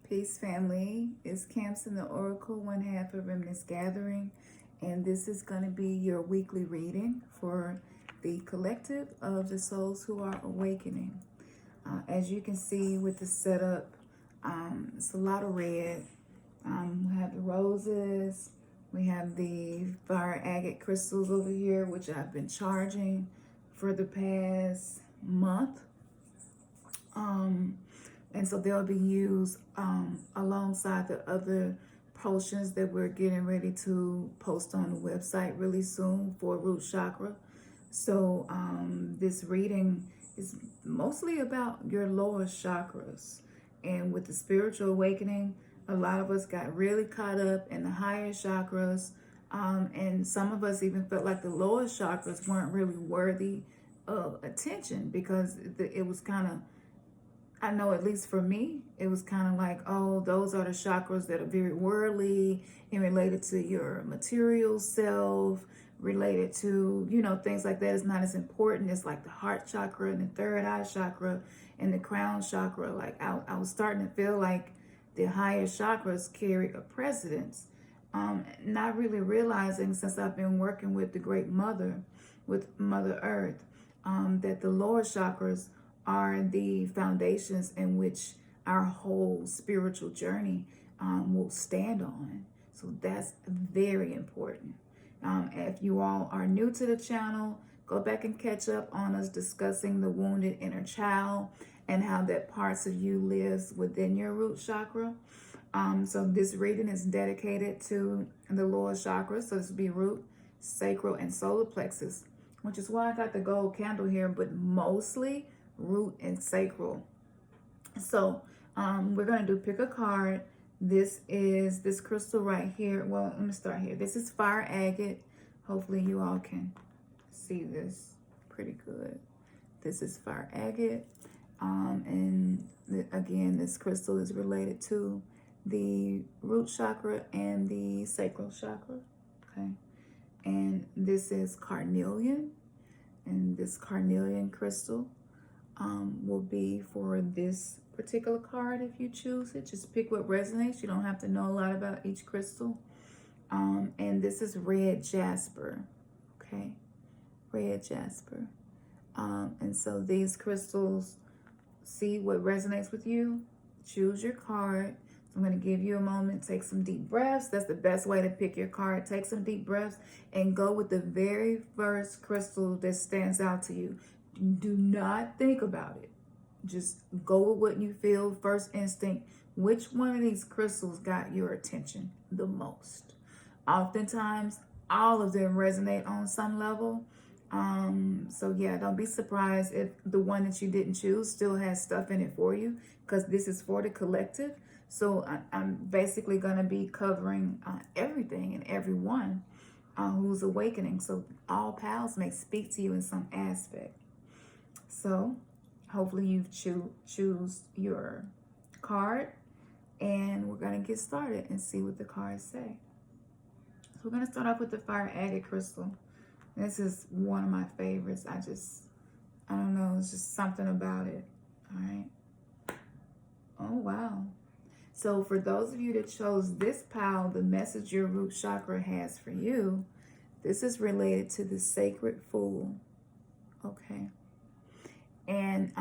Peace, family. It's Camps in the Oracle, one half of Remnants Gathering, and this is going to be your weekly reading for the collective of the souls who are awakening. As you can see with the setup, it's a lot of red. We have the roses, we have the fire agate crystals over here, which I've been charging for the past month. And so they'll be used alongside the other potions that we're getting ready to post on the website really soon for root chakra. So this reading is mostly about your lower chakras. And with the spiritual awakening, a lot of us got really caught up in the higher chakras. And some of us even felt like the lower chakras weren't really worthy of attention because it was kind of, I know at least for me, it was kind of like, oh, those are the chakras that are very worldly and related to your material self, related to, things like that is not as important as like the heart chakra and the third eye chakra and the crown chakra. Like I was starting to feel like the higher chakras carry a precedence. Not really realizing, since I've been working with the Great Mother, with Mother Earth, that the lower chakras are the foundations in which our whole spiritual journey will stand on. So that's very important. If you all are new to the channel, go back and catch up on us discussing the wounded inner child and how that parts of you lives within your root chakra. So this reading is dedicated to the lower chakras. So this will be root, sacral, and solar plexus, which is why I got the gold candle here, but mostly root and sacral. So we're going to do pick a card. This is this crystal right here. Well, let me start here. This is fire agate. Hopefully you all can see this pretty good. This is fire agate. Again, this crystal is related to the root chakra and the sacral chakra. Okay. And this is carnelian. And this carnelian crystal will be for this particular card if you choose it. Just pick what resonates. You don't have to know a lot about each crystal. And this is red jasper. Okay, red jasper. And so these crystals, see what resonates with you. Choose your card. I'm going to give you a moment. Take some deep breaths. That's the best way to pick your card. Take some deep breaths and go with the very first crystal that stands out to you. Do not think about it. Just go with what you feel, first instinct. Which one of these crystals got your attention the most? Oftentimes, all of them resonate on some level. So yeah, don't be surprised if the one that you didn't choose still has stuff in it for you, because this is for the collective. So I'm basically going to be covering everything and everyone who's awakening. So all pals may speak to you in some aspect. So hopefully you've choose your card, and we're going to get started and see what the cards say. So we're going to start off with the fire agate crystal. This is one of my favorites. I don't know, it's just something about it. All right. Oh, wow. So for those of you that chose this pile, the message your root chakra has for you, this is related to the sacred fool. Okay. And,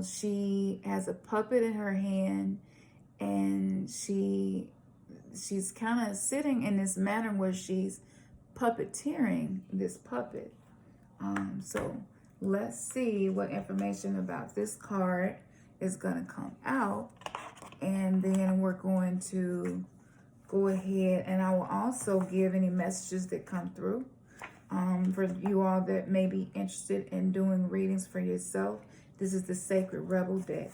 she has a puppet in her hand, and she's kind of sitting in this manner where she's puppeteering this puppet. So let's see what information about this card is going to come out. And then we're going to go ahead, and I will also give any messages that come through. For you all that may be interested in doing readings for yourself, this is the Sacred Rebel deck.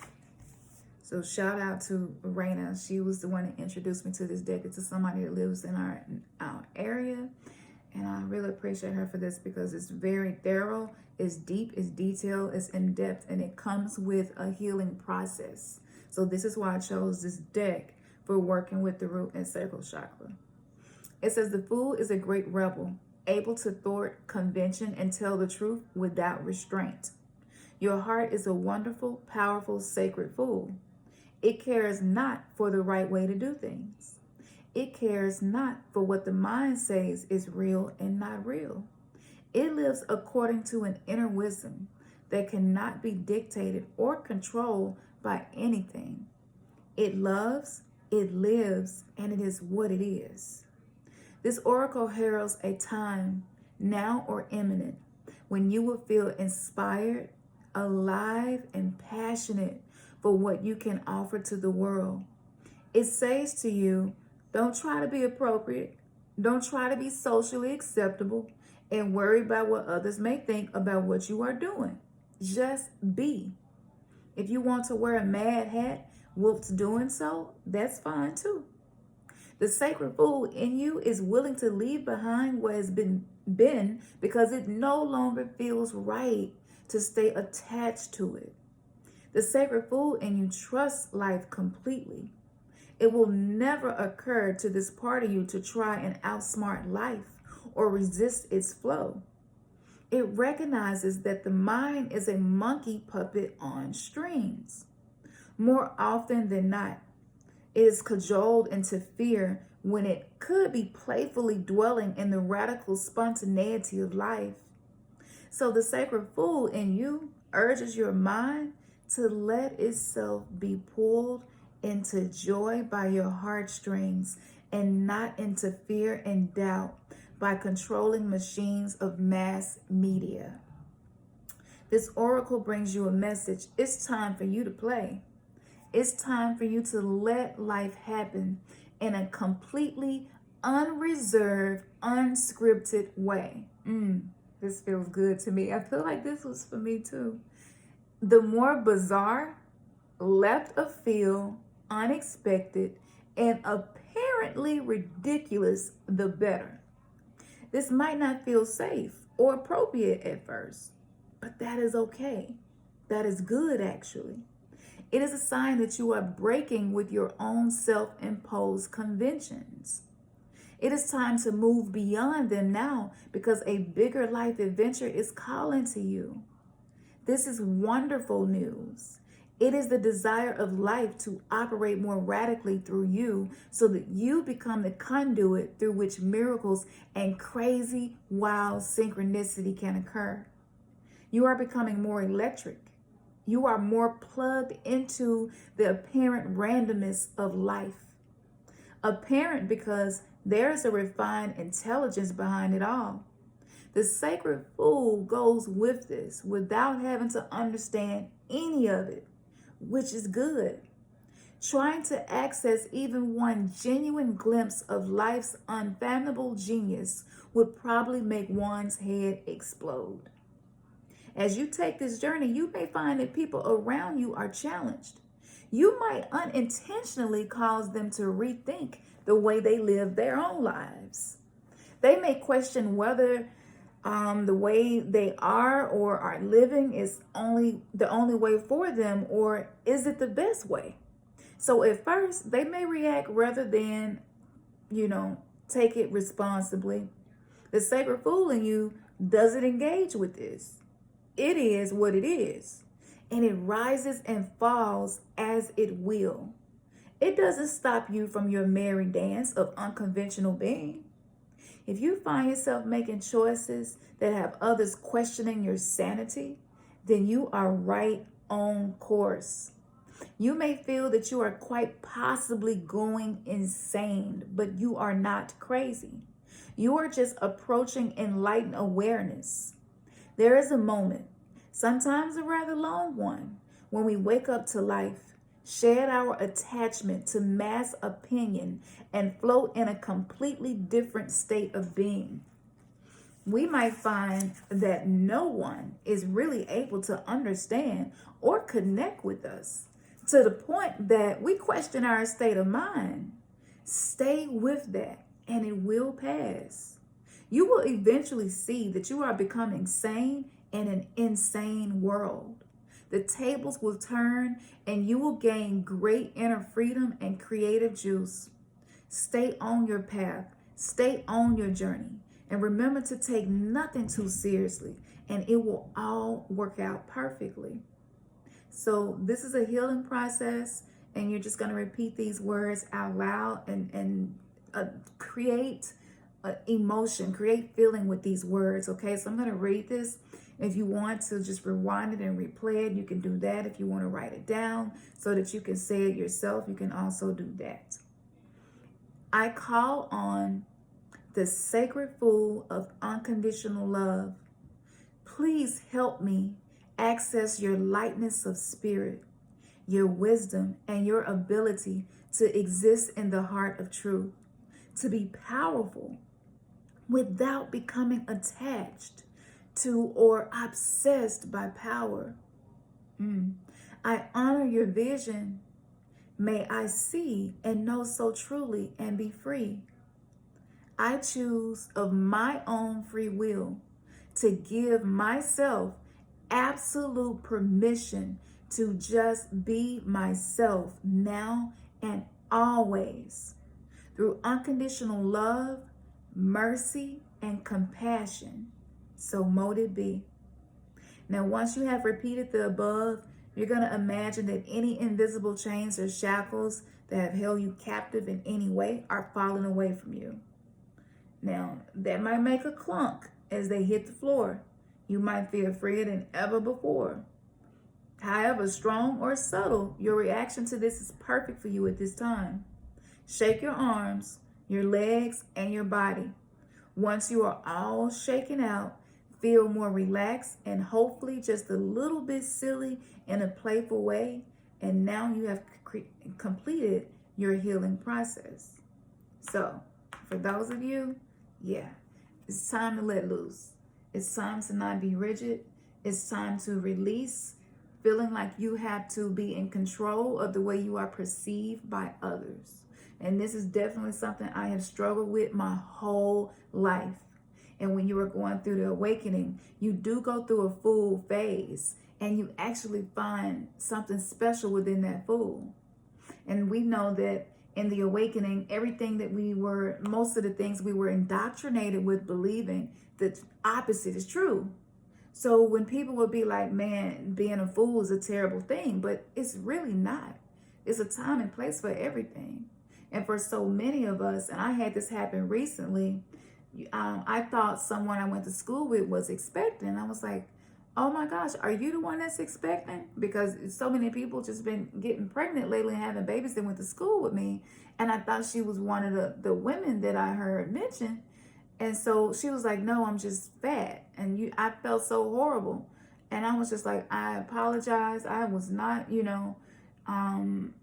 So shout out to Raina. She was the one that introduced me to this deck. It's to somebody that lives in our area. And I really appreciate her for this because it's very thorough, it's deep, it's detailed, it's in-depth, and it comes with a healing process. So this is why I chose this deck for working with the root and sacral chakra. It says, the fool is a great rebel, able to thwart convention and tell the truth without restraint. Your heart is a wonderful, powerful, sacred fool. It cares not for the right way to do things. It cares not for what the mind says is real and not real. It lives according to an inner wisdom that cannot be dictated or controlled by anything. It loves, it lives, and it is what it is. This oracle heralds a time, now or imminent, when you will feel inspired, alive, and passionate for what you can offer to the world. It says to you, don't try to be appropriate. Don't try to be socially acceptable and worry about what others may think about what you are doing. Just be. If you want to wear a mad hat whilst doing so, that's fine too. The sacred fool in you is willing to leave behind what has been because it no longer feels right to stay attached to it. The sacred fool in you trusts life completely. It will never occur to this part of you to try and outsmart life or resist its flow. It recognizes that the mind is a monkey puppet on strings. More often than not, it is cajoled into fear when it could be playfully dwelling in the radical spontaneity of life. So the sacred fool in you urges your mind to let itself be pulled into joy by your heartstrings and not into fear and doubt by controlling machines of mass media. This oracle brings you a message. It's time for you to play. It's time for you to let life happen in a completely unreserved, unscripted way. This feels good to me. I feel like this was for me too. The more bizarre, left of field, unexpected, and apparently ridiculous, the better. This might not feel safe or appropriate at first, but that is okay. That is good, actually. It is a sign that you are breaking with your own self-imposed conventions. It is time to move beyond them now because a bigger life adventure is calling to you. This is wonderful news. It is the desire of life to operate more radically through you so that you become the conduit through which miracles and crazy, wild synchronicity can occur. You are becoming more electric. You are more plugged into the apparent randomness of life. Apparent because there's a refined intelligence behind it all. The sacred fool goes with this without having to understand any of it, which is good. Trying to access even one genuine glimpse of life's unfathomable genius would probably make one's head explode. As you take this journey, you may find that people around you are challenged. You might unintentionally cause them to rethink the way they live their own lives. They may question whether the way they are or are living is the only way for them, or is it the best way? So at first, they may react rather than, take it responsibly. The sacred fool in you doesn't engage with this. It is what it is, and it rises and falls as it will. It doesn't stop you from your merry dance of unconventional being. If you find yourself making choices that have others questioning your sanity, then you are right on course. You may feel that you are quite possibly going insane, but you are not crazy. You are just approaching enlightened awareness. There is a moment, sometimes a rather long one, when we wake up to life, shed our attachment to mass opinion, and float in a completely different state of being. We might find that no one is really able to understand or connect with us to the point that we question our state of mind. Stay with that, and it will pass. You will eventually see that you are becoming sane in an insane world. The tables will turn and you will gain great inner freedom and creative juice. Stay on your path, stay on your journey, and remember to take nothing too seriously, and it will all work out perfectly. So this is a healing process. And you're just going to repeat these words out loud and create emotion, create feeling with these words. Okay, so I'm going to read this. If you want to just rewind it and replay it, you can do that. If you want to write it down so that you can say it yourself, you can also do that. I call on the sacred pool of unconditional love. Please help me access your lightness of spirit, your wisdom, and your ability to exist in the heart of truth, to be powerful without becoming attached to or obsessed by power. I honor your vision. May I see and know so truly and be free. I choose of my own free will to give myself absolute permission to just be myself now and always, through unconditional love, mercy, and compassion. So mote it be. Now, once you have repeated the above, you're going to imagine that any invisible chains or shackles that have held you captive in any way are falling away from you. Now, that might make a clunk as they hit the floor. You might feel freer than ever before. However strong or subtle, your reaction to this is perfect for you at this time. Shake your arms, your legs, and your body. Once you are all shaken out, feel more relaxed and hopefully just a little bit silly in a playful way. And now you have completed your healing process. So, for those of you, it's time to let loose. It's time to not be rigid. It's time to release feeling like you have to be in control of the way you are perceived by others. And this is definitely something I have struggled with my whole life. And when you are going through the awakening, you do go through a fool phase, and you actually find something special within that fool. And we know that in the awakening, most of the things we were indoctrinated with believing, the opposite is true. So when people would be like, man, being a fool is a terrible thing, but it's really not. It's a time and place for everything. And for so many of us, and I had this happen recently, I thought someone I went to school with was expecting. I was like, oh my gosh, are you the one that's expecting? Because so many people just been getting pregnant lately and having babies that went to school with me. And I thought she was one of the women that I heard mention. And so she was like, no, I'm just fat. And I felt so horrible. And I was just like, I apologize. I was not, and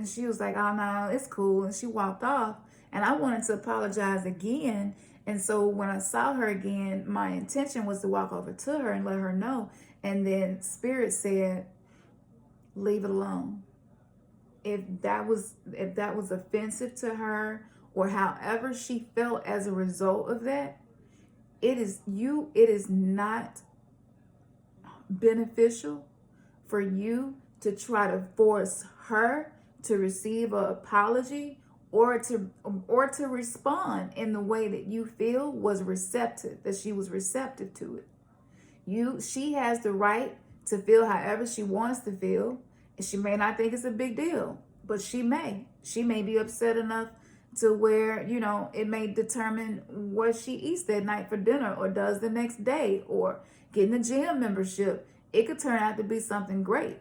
she was like, oh no, it's cool. And she walked off. And I wanted to apologize again. And so when I saw her again, my intention was to walk over to her and let her know. And then Spirit said, leave it alone. If that was offensive to her, or however she felt as a result of that, it is not beneficial for you to try to force her to receive an apology or to respond in the way that you feel was receptive, that she was receptive to it. She has the right to feel however she wants to feel, and she may not think it's a big deal, but she may be upset enough to where, it may determine what she eats that night for dinner or does the next day, or getting a gym membership. It could turn out to be something great,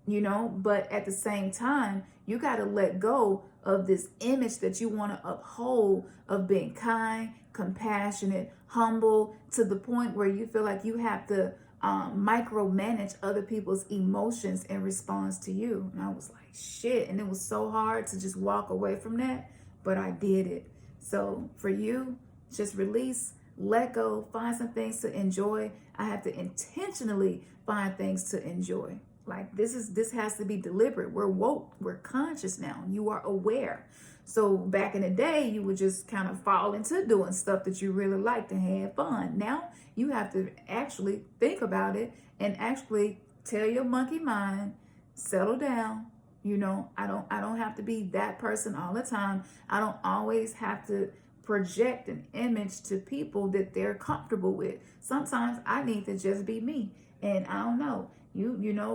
but at the same time, you got to let go of this image that you want to uphold of being kind, compassionate, humble, to the point where you feel like you have to micromanage other people's emotions in response to you. And I was like, shit. And it was so hard to just walk away from that, but I did it. So for you, just release, let go, find some things to enjoy. I have to intentionally find things to enjoy. Like this has to be deliberate. We're woke. We're conscious now. You are aware. So back in the day, you would just kind of fall into doing stuff that you really liked and had fun. Now you have to actually think about it and actually tell your monkey mind, settle down. I don't have to be that person all the time. I don't always have to project an image to people that they're comfortable with. Sometimes I need to just be me. And I don't know,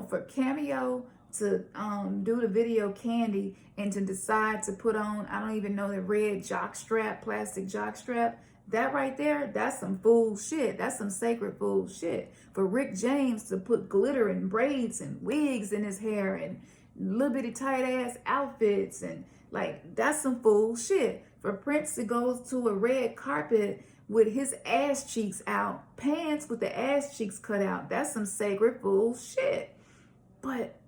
for Cameo do the video Candy and to decide to put on, I don't even know, the red jock strap, plastic jock strap, that right there, that's some fool shit. That's some sacred fool shit. For Rick James to put glitter and braids and wigs in his hair and little bitty tight ass outfits, and like, that's some fool shit. For Prince to go to a red carpet with his ass cheeks out, pants with the ass cheeks cut out, that's some sacred fool shit. But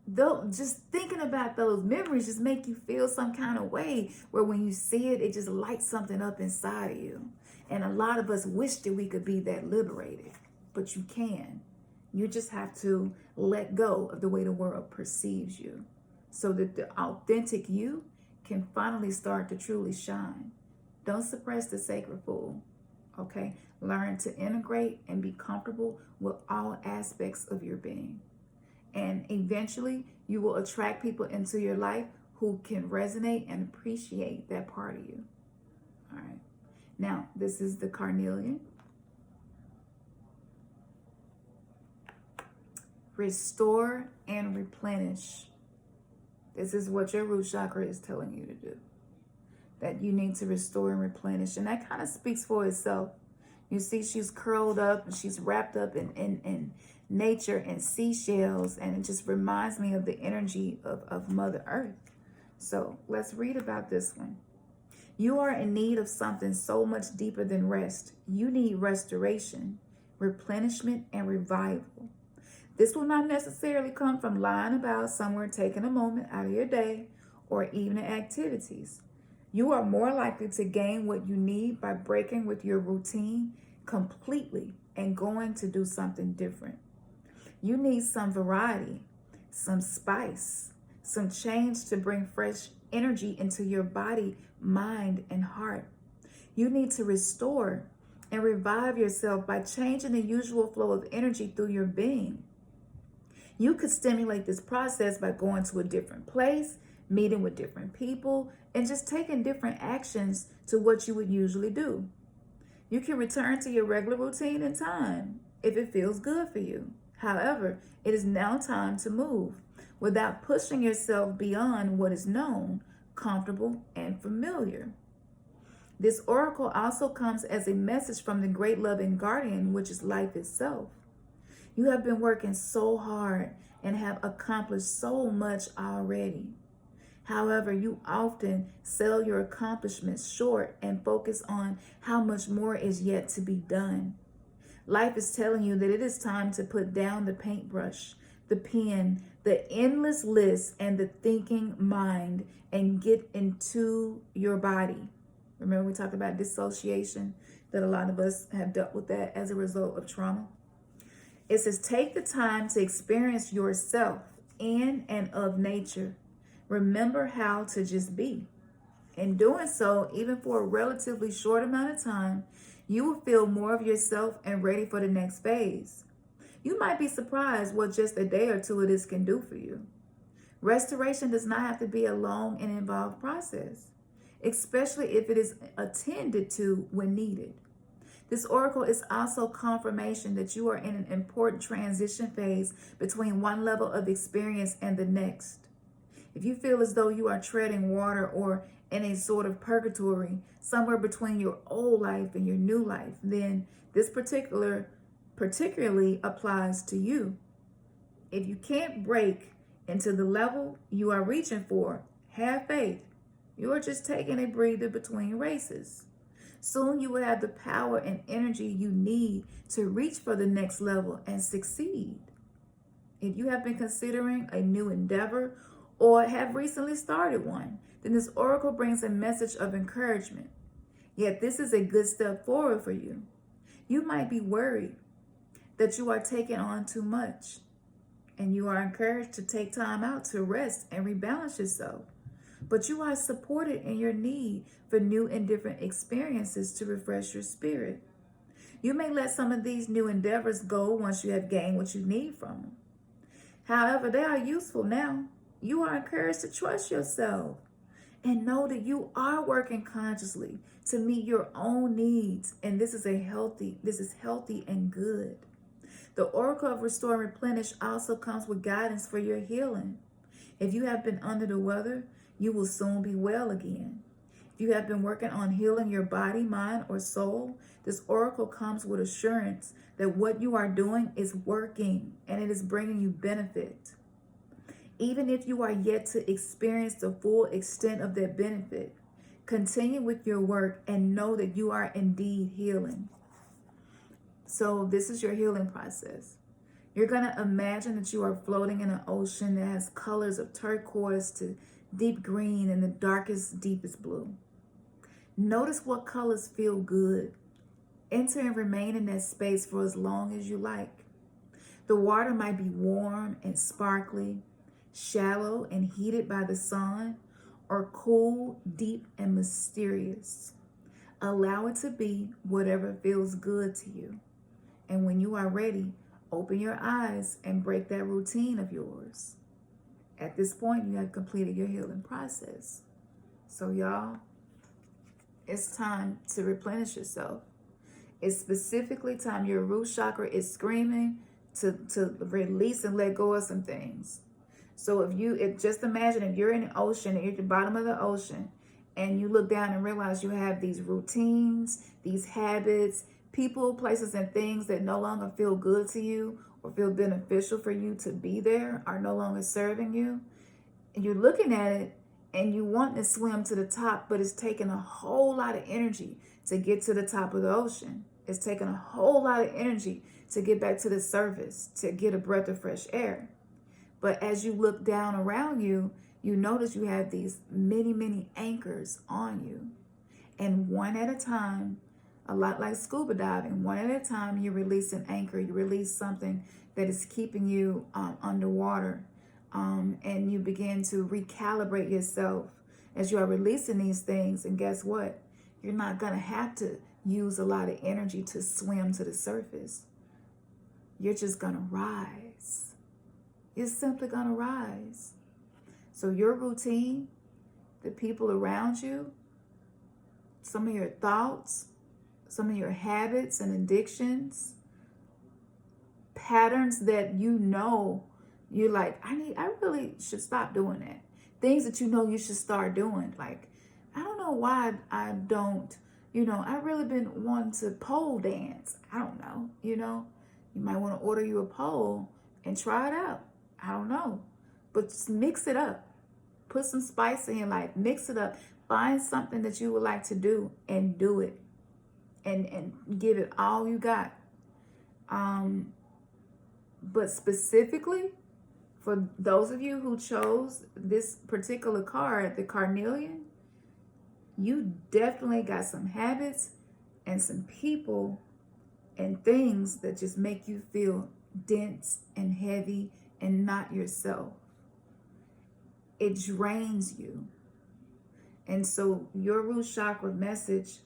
though, just thinking about those memories just make you feel some kind of way, where when you see it, it just lights something up inside of you. And a lot of us wish that we could be that liberated, but you can. You just have to let go of the way the world perceives you, so that the authentic you can finally start to truly shine. Don't suppress the sacred fool, okay? Learn to integrate and be comfortable with all aspects of your being. And eventually you will attract people into your life who can resonate and appreciate that part of you. All right. Now, this is the carnelian. Restore and replenish. This is what your root chakra is telling you to do. That you need to restore and replenish. And that kind of speaks for itself. You see, she's curled up and she's wrapped up in nature and seashells. And it just reminds me of the energy of Mother Earth. So let's read about this one. You are in need of something so much deeper than rest. You need restoration, replenishment, and revival. This will not necessarily come from lying about somewhere, taking a moment out of your day, or evening activities. You are more likely to gain what you need by breaking with your routine completely and going to do something different. You need some variety, some spice, some change to bring fresh energy into your body, mind, and heart. You need to restore and revive yourself by changing the usual flow of energy through your being. You could stimulate this process by going to a different place, meeting with different people, and just taking different actions to what you would usually do. You can return to your regular routine in time if it feels good for you. However, it is now time to move without pushing yourself beyond what is known, comfortable, and familiar. This oracle also comes as a message from the great loving guardian, which is life itself. You have been working so hard and have accomplished so much already. However, you often sell your accomplishments short and focus on how much more is yet to be done. Life is telling you that it is time to put down the paintbrush, the pen, the endless list, and the thinking mind, and get into your body. Remember we talked about dissociation, that a lot of us have dealt with that as a result of trauma. It says, take the time to experience yourself in and of nature. Remember how to just be. In doing so, even for a relatively short amount of time, you will feel more of yourself and ready for the next phase. You might be surprised what just a day or two of this can do for you. Restoration does not have to be a long and involved process, especially if it is attended to when needed. This oracle is also confirmation that you are in an important transition phase between one level of experience and the next. If you feel as though you are treading water or in a sort of purgatory, somewhere between your old life and your new life, then this particularly applies to you. If you can't break into the level you are reaching for, have faith. You are just taking a breather between races. Soon you will have the power and energy you need to reach for the next level and succeed. If you have been considering a new endeavor or have recently started one, then this oracle brings a message of encouragement. Yet this is a good step forward for you. You might be worried that you are taking on too much, and you are encouraged to take time out to rest and rebalance yourself. But you are supported in your need for new and different experiences to refresh your spirit. You may let some of these new endeavors go once you have gained what you need from them. However, they are useful now. You are encouraged to trust yourself and know that you are working consciously to meet your own needs. And this is healthy and good. The oracle of restore and replenish also comes with guidance for your healing. If you have been under the weather, you will soon be well again. If you have been working on healing your body, mind, or soul, this oracle comes with assurance that what you are doing is working and it is bringing you benefit. Even if you are yet to experience the full extent of that benefit, continue with your work and know that you are indeed healing. So this is your healing process. You're going to imagine that you are floating in an ocean that has colors of turquoise to deep green and the darkest, deepest blue. Notice what colors feel good. Enter and remain in that space for as long as you like. The water might be warm and sparkly, shallow and heated by the sun, or cool, deep, and mysterious. Allow it to be whatever feels good to you. And when you are ready, open your eyes and break that routine of yours. At this point, you have completed your healing process. So y'all, it's time to replenish yourself. It's specifically time your root chakra is screaming to release and let go of some things. So just imagine if you're in the ocean, and you're at the bottom of the ocean, and you look down and realize you have these routines, these habits, people, places, and things that no longer feel good to you or feel beneficial for you to be there, are no longer serving you. And you're looking at it and you want to swim to the top, but it's taking a whole lot of energy to get to the top of the ocean. It's taking a whole lot of energy to get back to the surface, to get a breath of fresh air. But as you look down around you, you notice you have these many, many anchors on you. And one at a time, a lot like scuba diving, one at a time, you release an anchor. You release something that is keeping you underwater. And you begin to recalibrate yourself as you are releasing these things. And guess what? You're not going to have to use a lot of energy to swim to the surface. You're just going to rise. You're simply going to rise. So your routine, the people around you, some of your thoughts, some of your habits and addictions, patterns that you know you're like, I really should stop doing that. Things that you know you should start doing. Like, I don't know why I don't, I've really been wanting to pole dance. I don't know, you might want to order you a pole and try it out. I don't know, but just mix it up. Put some spice in your life, mix it up. Find something that you would like to do and do it. And give it all you got. But specifically, for those of you who chose this particular card, the Carnelian, you definitely got some habits and some people and things that just make you feel dense and heavy and not yourself. It drains you. And so your root chakra message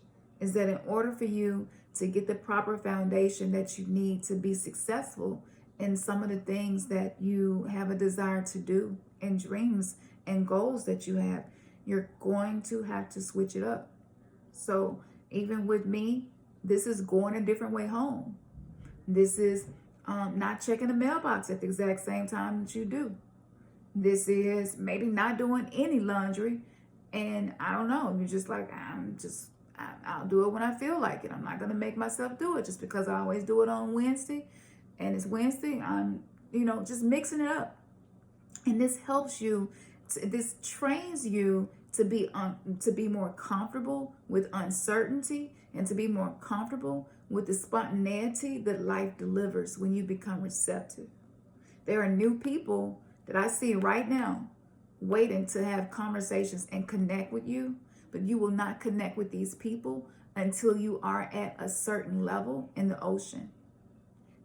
is that in order for you to get the proper foundation that you need to be successful in some of the things that you have a desire to do, and dreams and goals that you have, you're going to have to switch it up. So even with me, this is going a different way home. This is not checking the mailbox at the exact same time that you do. This is maybe not doing any laundry. And I don't know, you're just like, I'll do it when I feel like it. I'm not going to make myself do it just because I always do it on Wednesday. And it's Wednesday. I'm, just mixing it up. And this helps you. This trains you to be more comfortable with uncertainty and to be more comfortable with the spontaneity that life delivers when you become receptive. There are new people that I see right now waiting to have conversations and connect with you, but you will not connect with these people until you are at a certain level in the ocean.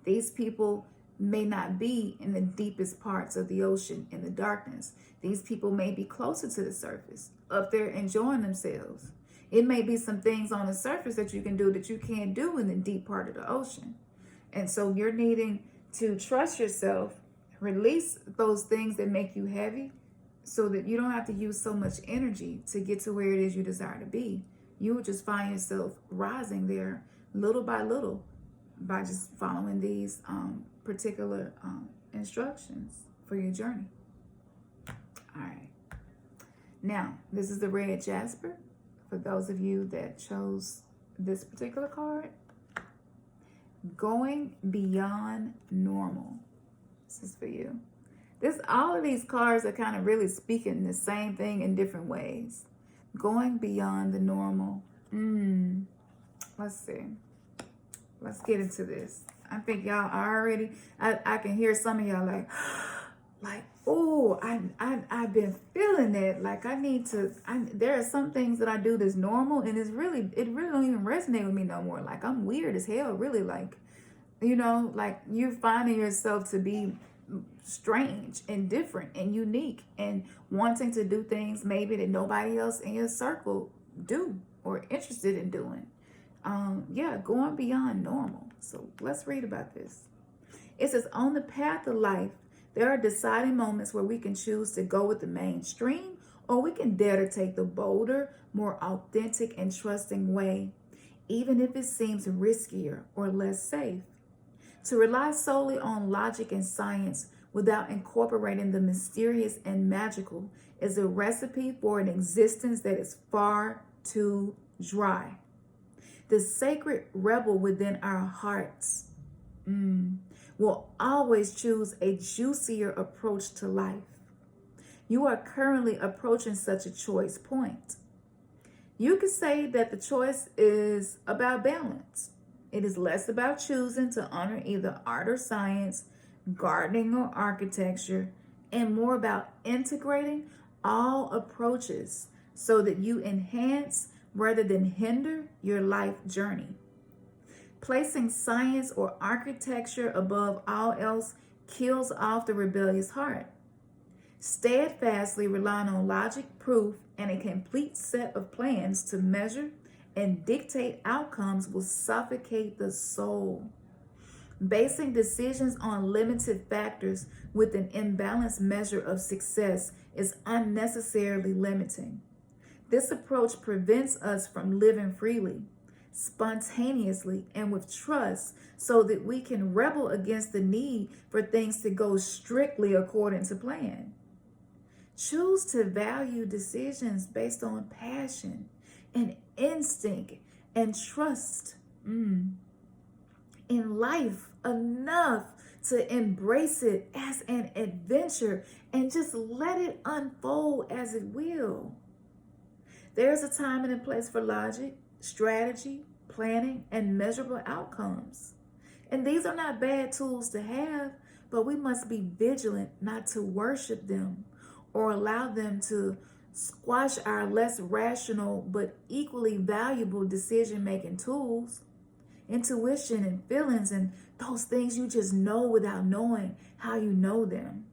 These people may not be in the deepest parts of the ocean in the darkness. These people may be closer to the surface, up there enjoying themselves. It may be some things on the surface that you can do that you can't do in the deep part of the ocean. And so you're needing to trust yourself, release those things that make you heavy so that you don't have to use so much energy to get to where it is you desire to be. You will just find yourself rising there little by little by just following these particular instructions for your journey. All right. Now, this is the red jasper. For those of you that chose this particular card, going beyond normal. This is for you. All of these cards are kind of really speaking the same thing in different ways. Going beyond the normal. Let's see. Let's get into this. I think y'all already, I can hear some of y'all like, oh, I've been feeling it. Like there are some things that I do that's normal, and it really don't even resonate with me no more. Like I'm weird as hell, really. Like, you know, like you're finding yourself to be strange and different and unique and wanting to do things maybe that nobody else in your circle do or interested in doing. Yeah, going beyond normal. So let's read about this. It says, on the path of life, there are deciding moments where we can choose to go with the mainstream, or we can dare to take the bolder, more authentic and trusting way, even if it seems riskier or less safe. To rely solely on logic and science without incorporating the mysterious and magical is a recipe for an existence that is far too dry. The sacred rebel within our hearts will always choose a juicier approach to life. You are currently approaching such a choice point. You could say that the choice is about balance. It is less about choosing to honor either art or science, gardening or architecture, and more about integrating all approaches so that you enhance rather than hinder your life journey. Placing science or architecture above all else kills off the rebellious heart. Steadfastly relying on logic, proof, and a complete set of plans to measure and dictate outcomes will suffocate the soul. Basing decisions on limited factors with an imbalanced measure of success is unnecessarily limiting. This approach prevents us from living freely, spontaneously, and with trust so that we can rebel against the need for things to go strictly according to plan. Choose to value decisions based on passion and instinct and trust in life enough to embrace it as an adventure and just let it unfold as it will. There's a time and a place for logic, strategy, planning, and measurable outcomes. And these are not bad tools to have, but we must be vigilant not to worship them or allow them to squash our less rational but equally valuable decision-making tools. Intuition and feelings and those things you just know without knowing how you know them.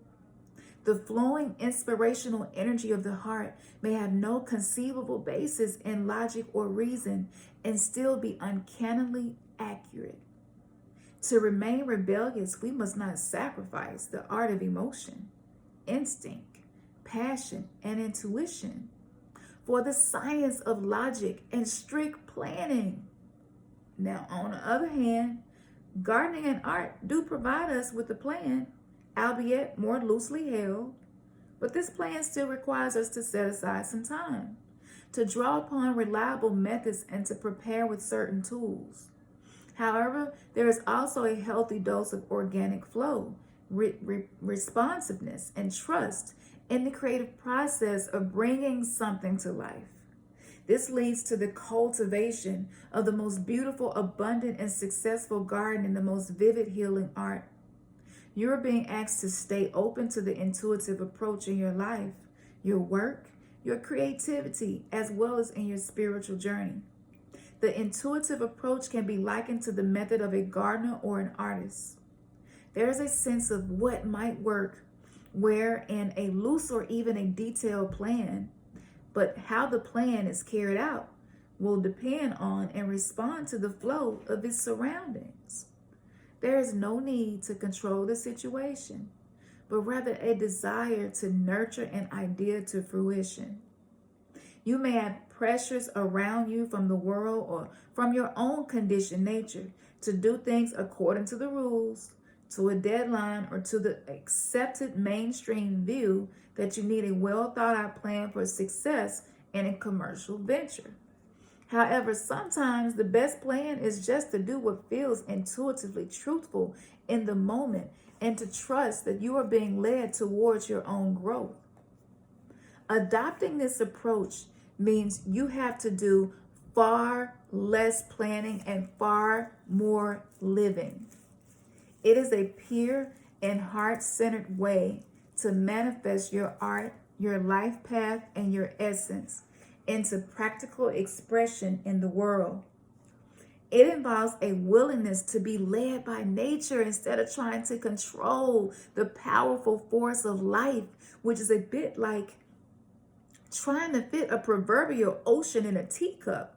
The flowing inspirational energy of the heart may have no conceivable basis in logic or reason and still be uncannily accurate. To remain rebellious, we must not sacrifice the art of emotion, instinct, passion, and intuition for the science of logic and strict planning. Now, on the other hand, gardening and art do provide us with a plan, albeit more loosely held, but this plan still requires us to set aside some time, to draw upon reliable methods and to prepare with certain tools. However, there is also a healthy dose of organic flow, responsiveness, and trust in the creative process of bringing something to life. This leads to the cultivation of the most beautiful, abundant, and successful garden and the most vivid healing art. You are being asked to stay open to the intuitive approach in your life, your work, your creativity, as well as in your spiritual journey. The intuitive approach can be likened to the method of a gardener or an artist. There is a sense of what might work, where in a loose or even a detailed plan, but how the plan is carried out will depend on and respond to the flow of its surroundings. There is no need to control the situation, but rather a desire to nurture an idea to fruition. You may have pressures around you from the world or from your own conditioned nature to do things according to the rules, to a deadline, or to the accepted mainstream view that you need a well thought out plan for success in a commercial venture. However, sometimes the best plan is just to do what feels intuitively truthful in the moment and to trust that you are being led towards your own growth. Adopting this approach means you have to do far less planning and far more living. It is a pure and heart-centered way to manifest your art, your life path, and your essence into practical expression in the world. It involves a willingness to be led by nature instead of trying to control the powerful force of life, which is a bit like trying to fit a proverbial ocean in a teacup.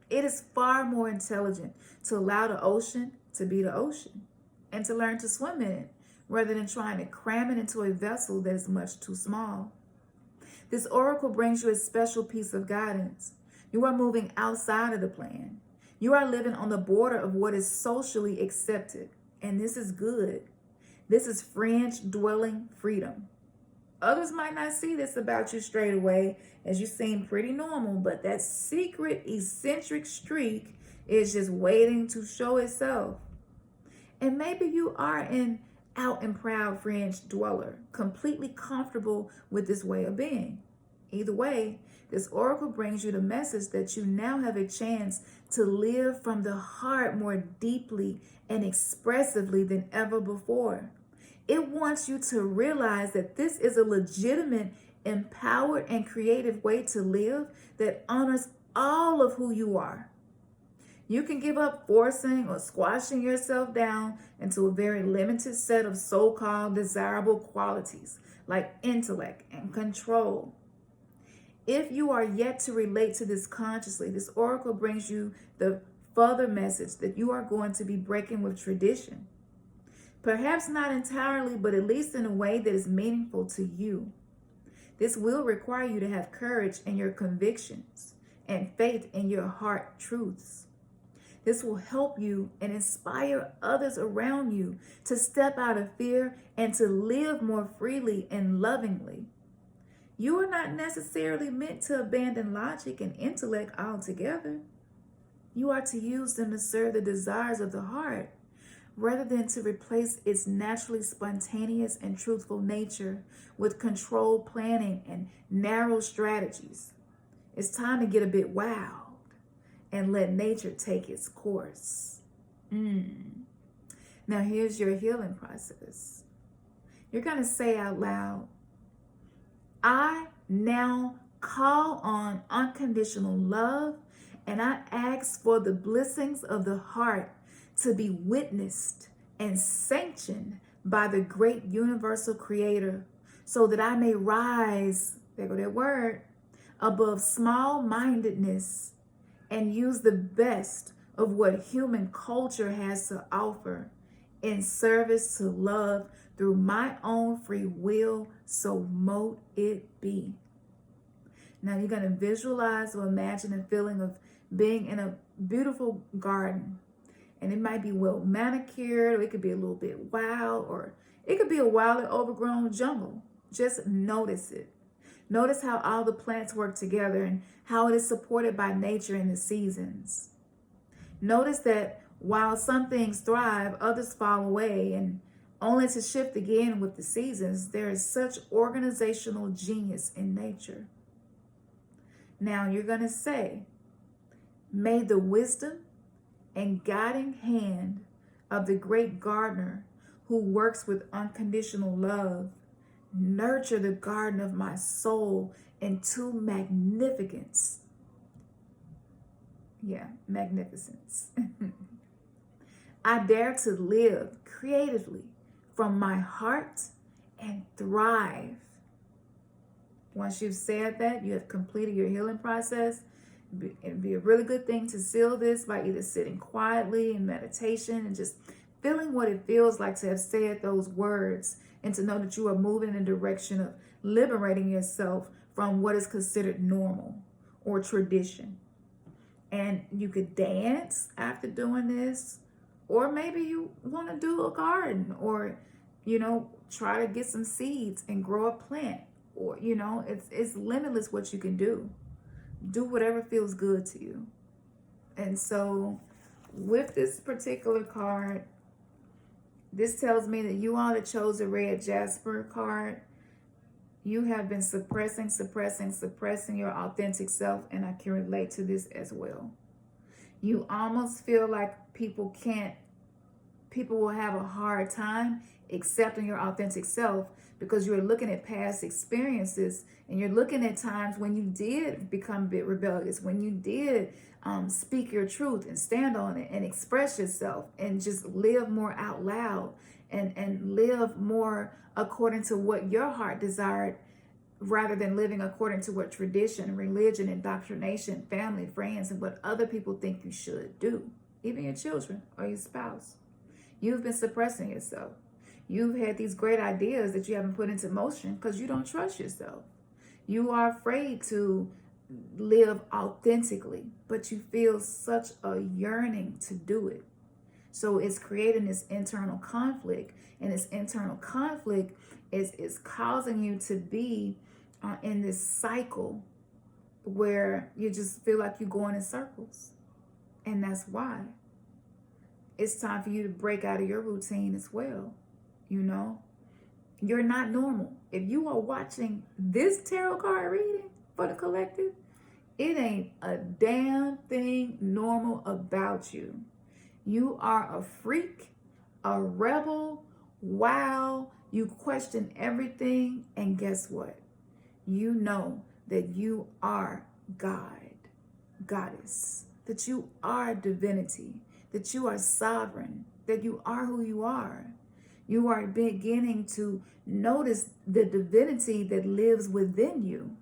It is far more intelligent to allow the ocean to be the ocean and to learn to swim in it rather than trying to cram it into a vessel that is much too small. This oracle brings you a special piece of guidance. You are moving outside of the plan. You are living on the border of what is socially accepted. And this is good. This is fringe dwelling freedom. Others might not see this about you straight away, as you seem pretty normal, but that secret eccentric streak is just waiting to show itself. And maybe you are an out and proud fringe dweller, completely comfortable with this way of being. Either way, this oracle brings you the message that you now have a chance to live from the heart more deeply and expressively than ever before. It wants you to realize that this is a legitimate, empowered, and creative way to live that honors all of who you are. You can give up forcing or squashing yourself down into a very limited set of so-called desirable qualities like intellect and control. If you are yet to relate to this consciously, this oracle brings you the further message that you are going to be breaking with tradition. Perhaps not entirely, but at least in a way that is meaningful to you. This will require you to have courage in your convictions and faith in your heart truths. This will help you and inspire others around you to step out of fear and to live more freely and lovingly. You are not necessarily meant to abandon logic and intellect altogether. You are to use them to serve the desires of the heart, rather than to replace its naturally spontaneous and truthful nature with controlled planning and narrow strategies. It's time to get a bit wild and let nature take its course. Now here's your healing process. You're going to say out loud, I now call on unconditional love, and I ask for the blessings of the heart to be witnessed and sanctioned by the great universal creator, so that I may rise, there go that word, above small-mindedness and use the best of what human culture has to offer in service to love through my own free will, so mote it be. Now you're going to visualize or imagine a feeling of being in a beautiful garden. And it might be well manicured, or it could be a little bit wild, or it could be a wild and overgrown jungle. Just notice it. Notice how all the plants work together and how it is supported by nature in the seasons. Notice that while some things thrive, others fall away, and only to shift again with the seasons. There is such organizational genius in nature. Now you're going to say, may the wisdom and guiding hand of the great gardener who works with unconditional love nurture the garden of my soul into magnificence. Yeah, magnificence. I dare to live creatively from my heart and thrive. Once you've said that, you have completed your healing process. It'd be a really good thing to seal this by either sitting quietly in meditation and just feeling what it feels like to have said those words, and to know that you are moving in the direction of liberating yourself from what is considered normal or tradition. And you could dance after doing this, Or maybe you want to do a garden, or, you know, try to get some seeds and grow a plant. Or, you know, it's limitless what you can do. Do whatever feels good to you. And so with this particular card, this tells me that you all that chose the red jasper card, you have been suppressing your authentic self, and I can relate to this as well. You almost feel like people will have a hard time accepting your authentic self, because you're looking at past experiences, and you're looking at times when you did become a bit rebellious, when you did speak your truth and stand on it and express yourself and just live more out loud and live more according to what your heart desired, rather than living according to what tradition, religion, indoctrination, family, friends, and what other people think you should do, even your children or your spouse. You've been suppressing yourself. You've had these great ideas that you haven't put into motion because you don't trust yourself. You are afraid to live authentically, but you feel such a yearning to do it. So it's creating this internal conflict, and this internal conflict is causing you to be in this cycle where you just feel like you're going in circles. And that's why it's time for you to break out of your routine as well. You know, you're not normal. If you are watching this tarot card reading for the collective, it ain't a damn thing normal about you. You are a freak, a rebel. Wow. You question everything. And guess what? You know that you are God, goddess, that you are divinity, that you are sovereign, that you are who you are. You are beginning to notice the divinity that lives within you.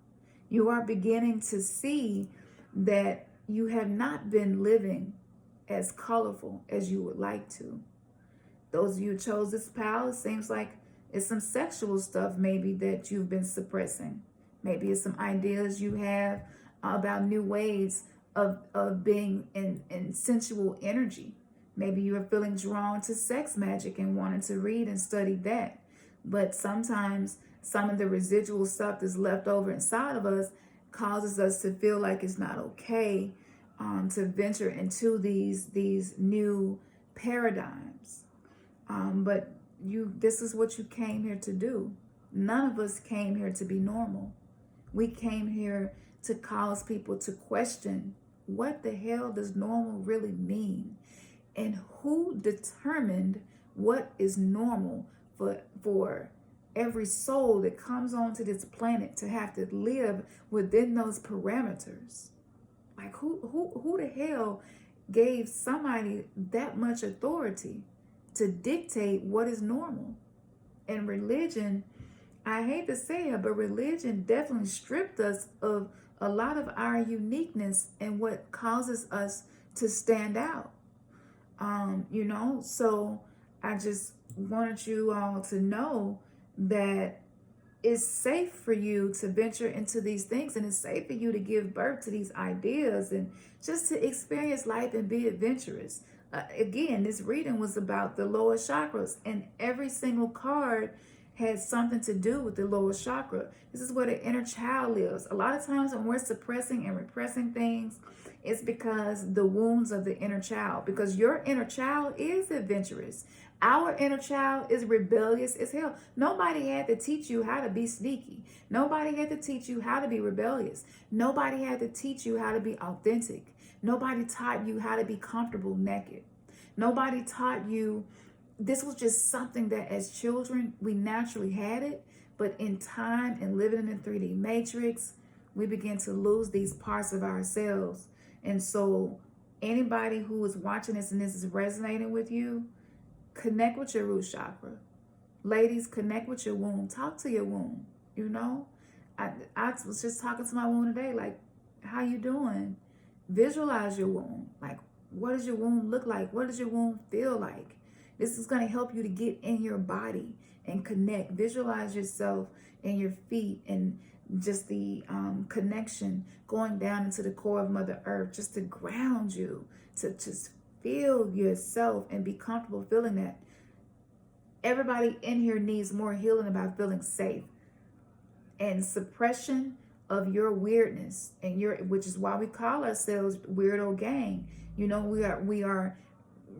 You are beginning to see that you have not been living as colorful as you would like to. Those of you who chose this pal, it seems like it's some sexual stuff maybe that you've been suppressing. Maybe it's some ideas you have about new ways of being in sensual energy. Maybe you are feeling drawn to sex magic and wanting to read and study that. But sometimes some of the residual stuff that's left over inside of us causes us to feel like it's not okay to venture into these new paradigms. But this is what you came here to do. None of us came here to be normal. We came here to cause people to question, what the hell does normal really mean? And who determined what is normal for every soul that comes onto this planet to have to live within those parameters? Like who the hell gave somebody that much authority to dictate what is normal? And religion, I hate to say it, but religion definitely stripped us of a lot of our uniqueness and what causes us to stand out. You know, so I just wanted you all to know that it's safe for you to venture into these things, and it's safe for you to give birth to these ideas and just to experience life and be adventurous. Again, this reading was about the lower chakras, and every single card had something to do with the lower chakra. This is where the inner child lives. A lot of times when we're suppressing and repressing things, it's because the wounds of the inner child, because your inner child is adventurous. Our inner child is rebellious as hell. Nobody had to teach you how to be sneaky. Nobody had to teach you how to be rebellious. Nobody had to teach you how to be authentic. Nobody taught you how to be comfortable naked. Nobody taught you. This was just something that as children, we naturally had it. But in time and living in the 3D matrix, we begin to lose these parts of ourselves. And so anybody who is watching this and this is resonating with you, connect with your root chakra. Ladies, connect with your womb. Talk to your womb. You know, I was just talking to my womb today, like, how you doing? Visualize your womb. Like, what does your womb look like? What does your womb feel like? This is going to help you to get in your body and connect. Visualize yourself and your feet and just the connection going down into the core of Mother Earth, just to ground you, to just feel yourself and be comfortable feeling that. Everybody in here needs more healing about feeling safe and suppression of your weirdness and which is why we call ourselves Weirdo Gang. You know, we are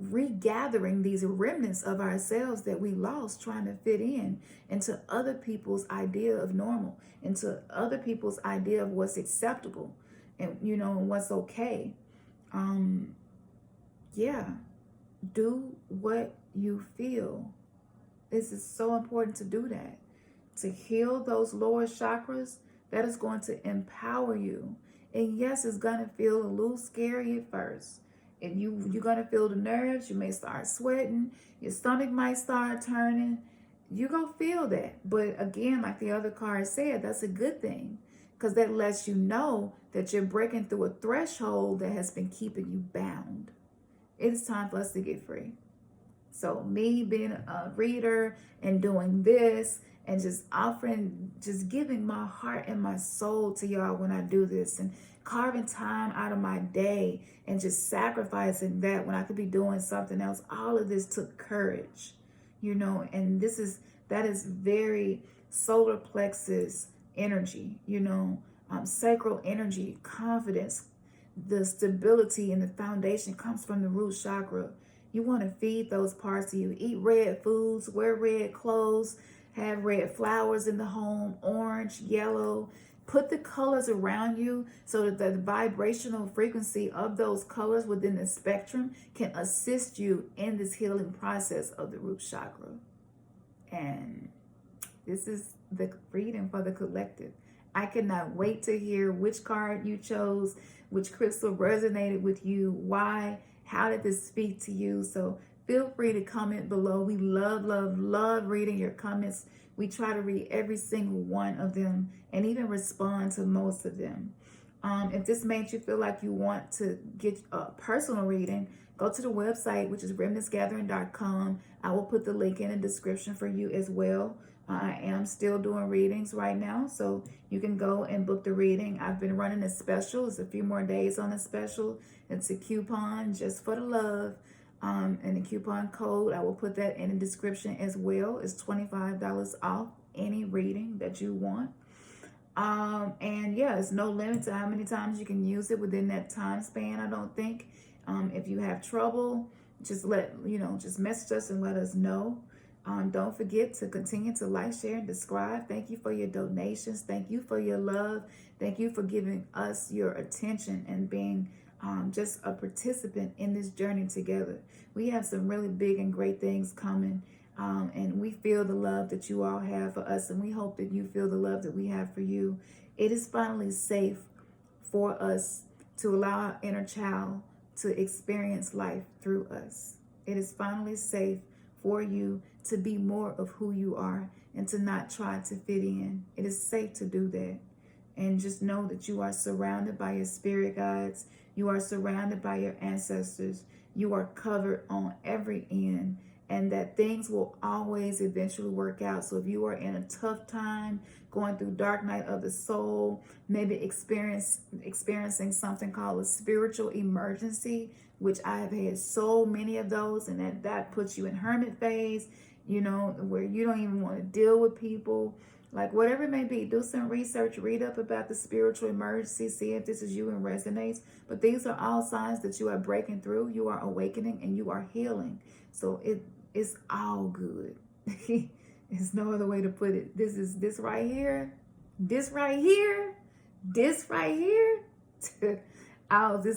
regathering these remnants of ourselves that we lost trying to fit in into other people's idea of normal, into other people's idea of what's acceptable and, you know, and what's okay. Yeah, do what you feel. This is so important to do that. To heal those lower chakras, that is going to empower you. And yes, it's going to feel a little scary at first. And you're going to feel the nerves. You may start sweating. Your stomach might start turning. You're going to feel that. But again, like the other card said, that's a good thing. Because that lets you know that you're breaking through a threshold that has been keeping you bound. It is time for us to get free. So me being a reader and doing this and just offering, just giving my heart and my soul to y'all when I do this, and carving time out of my day and just sacrificing that when I could be doing something else. All of this took courage, you know, and that is very solar plexus energy, you know, sacral energy, confidence. The stability and the foundation comes from the root chakra. You want to feed those parts of you. Eat red foods, wear red clothes, have red flowers in the home, orange, yellow. Put the colors around you so that the vibrational frequency of those colors within the spectrum can assist you in this healing process of the root chakra. And this is the reading for the collective. I cannot wait to hear which card you chose, which crystal resonated with you, why, how did this speak to you? So feel free to comment below. We love, love, love reading your comments. We try to read every single one of them and even respond to most of them. If this made you feel like you want to get a personal reading, go to the website, which is remnantsgathering.com. I will put the link in the description for you as well. I am still doing readings right now, so you can go and book the reading. I've been running a special. It's a few more days on a special. It's a coupon just for the love. And the coupon code, I will put that in the description as well. It's $25 off any reading that you want. And yeah, it's no limit to how many times you can use it within that time span, I don't think. If you have trouble, just message us and let us know. Don't forget to continue to like, share, and subscribe. Thank you for your donations. Thank you for your love. Thank you for giving us your attention and being just a participant in this journey together. We have some really big and great things coming, and we feel the love that you all have for us, and we hope that you feel the love that we have for you. It is finally safe for us to allow our inner child to experience life through us. It is finally safe for you to be more of who you are and to not try to fit in. It is safe to do that. And just know that you are surrounded by your spirit guides. You are surrounded by your ancestors. You are covered on every end, and that things will always eventually work out. So if you are in a tough time, going through dark night of the soul, maybe experiencing something called a spiritual emergency, which I have had so many of those, and that puts you in hermit phase, you know, where you don't even want to deal with people. Like whatever it may be, do some research, read up about the spiritual emergency, see if this is you and resonates. But these are all signs that you are breaking through, you are awakening, and you are healing. So it's all good. There's no other way to put it. This right here. This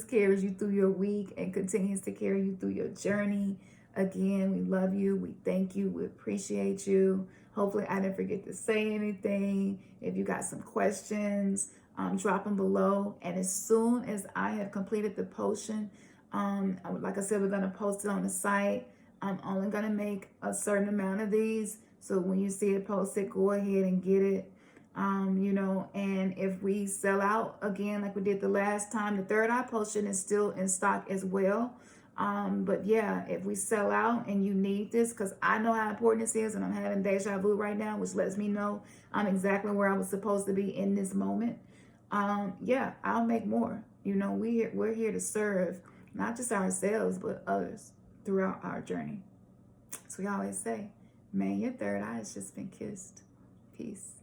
carries you through your week and continues to carry you through your journey. Again, we love you. We thank you. We appreciate you. Hopefully I didn't forget to say anything. If you got some questions, drop them below. And as soon as I have completed the potion, like I said, we're going to post it on the site. I'm only going to make a certain amount of these. So when you see it posted, go ahead and get it. And if we sell out again, like we did the last time, the third eye potion is still in stock as well. But yeah, if we sell out and you need this, because I know how important this is, and I'm having deja vu right now, which lets me know I'm exactly where I was supposed to be in this moment. Yeah, I'll make more. You know, we're here to serve not just ourselves, but others throughout our journey. So we always say, may your third eye has just been kissed. Peace.